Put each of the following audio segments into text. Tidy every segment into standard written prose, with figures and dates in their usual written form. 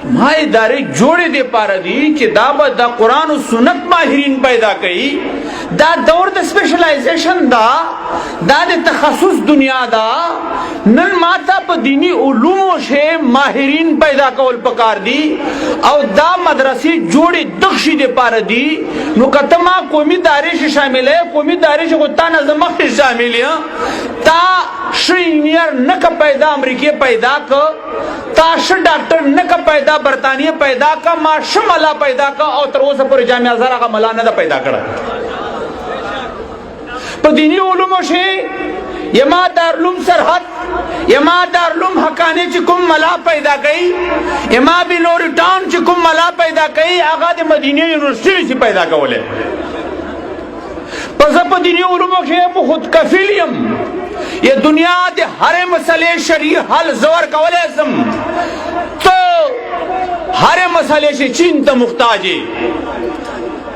ما ادارې جوړې دې پاره دي چې دا به د قرآن او سنت ماهرین پیدا کوي. دا دور د سپیشلایزیشن دا د تخصص دنیا دا. نن ماته په دینی علومو شه ماهرین پیدا کول پکار دي او دا مدرسې جوړې دښې دې پاره دي. نو کته ما قومي دارې شاملې قومي دارې کو تا نه زمخ شاملې تا شینیر نک پیدا امریکای پیدا ک تا ش ډاکټر نک پیدا برطانیہ پیدا کا ما شملا پیدا کا او تر اوسه پر جامع ازهر هغه ملا نه پیدا کړه. په دینی علومو شي یما دارالعلوم سرحد یما دارالعلوم حقانی چې کوم ملا پیدا کړي یما بلور ټاون چې کوم ملا پیدا کړي هغه د مدینه یونیورسيټي پیدا کوله. پس په دینی علومو کې په خود کفیلیم یہ دنیا دے ہر مسئلے شرعی حل زور کولے سم تو ہر مسئلے سے چین تا محتاجی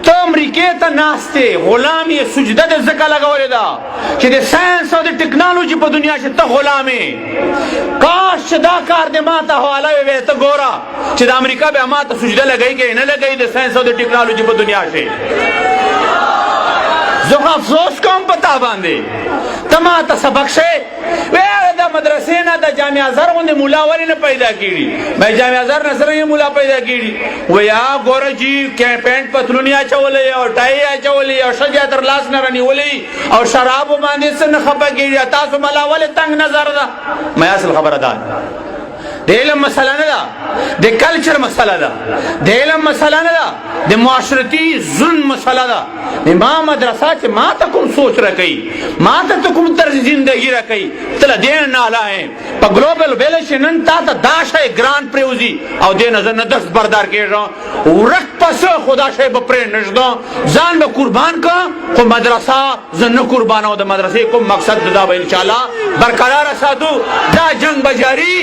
تو امریکے تا ناستے غلامی سجدہ دے زکا لگولے دا کہ دے سائنس اور دے ٹیکنالوجی پا دنیا سے تا غلامی کاش دا کار دے ماتا حوالا وے تا گورا کہ دا امریکہ بے ماتا سجدہ لگئی کہ نہ لگئی دے سائنس اور دے ٹیکنالوجی پا دنیا سے. زو افسوس کم پتا باندے تما تا سبق شے ویرے دا مدرسے نا دا جامع ازهر ہوندے مولا والی نا پیدا کیڑی میں جامع ازهر نصر یہ مولا پیدا کیڑی ویا گورا جی پینٹ پتلونی آچا ولی اور ٹائی آچا ولی اور شجا تر لاس نرانی ولی اور شراب و ماندے سے نخبا کیڑی تاسو مولا والی تنگ نظر دا. میں اصل خبر دا د علم مسئلہ نه ده د کلچر مسئلہ ده د علم مسئلہ نه ده د معاشرتی ظلم مسئلہ ده. ما مدرسہ چې ما ته کوم سوچ راکړي ما ته کوم طرز زندگی راکړي تل دین نه لای په ګلوبل ویلیشن نن تا ته داشه ګران پریوزی او دین نظر نه دست بردار کېږم ورک پس خدا شی به پرې نشدو ځان به قربان کا خو مدرسہ زنه قربانو د مدرسې کوم مقصد دا به ان شاء الله برقرار ساتو. دا جنگ بجاری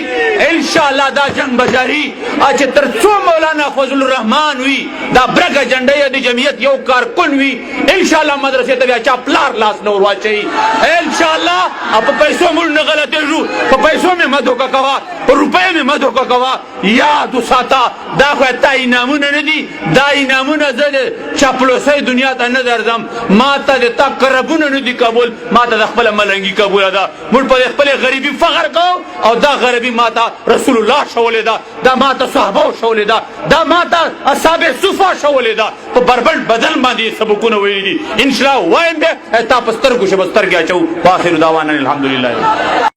انشاءاللہ دا جنگ بجاری اچھے ترڅو مولانا فضل الرحمن وی دا برگ جنڈے دی جمعیت یو کارکن وی انشاءاللہ مدرسے تبیا چا پلار لاس نور واچئی انشاءاللہ اب پیسوں مل نغلتے رو پا پیسوں میں مدھو کا کوا پا روپے میں مدھو کا کوا یادو ساتا دا خواه تا اینامون ندی دا اینامون زد چاپلو سی دنیا تا ندردم ما تا دے تا قربون ندی قبول ما تا دا خپل ملنگی قبول دا مل پا دے خپل غریبی فخر کو او دا غریبی ما تا رسول اللہ شولے دا ما تا صحبہ شولے دا ما تا اصحاب صفا شولے دا پا بربند بدل ما دی سبکون ویلی دی انشاءاللہ وائن بے تا پستر کش بستر گیا چاو واخر دعوانا الحمدللہ.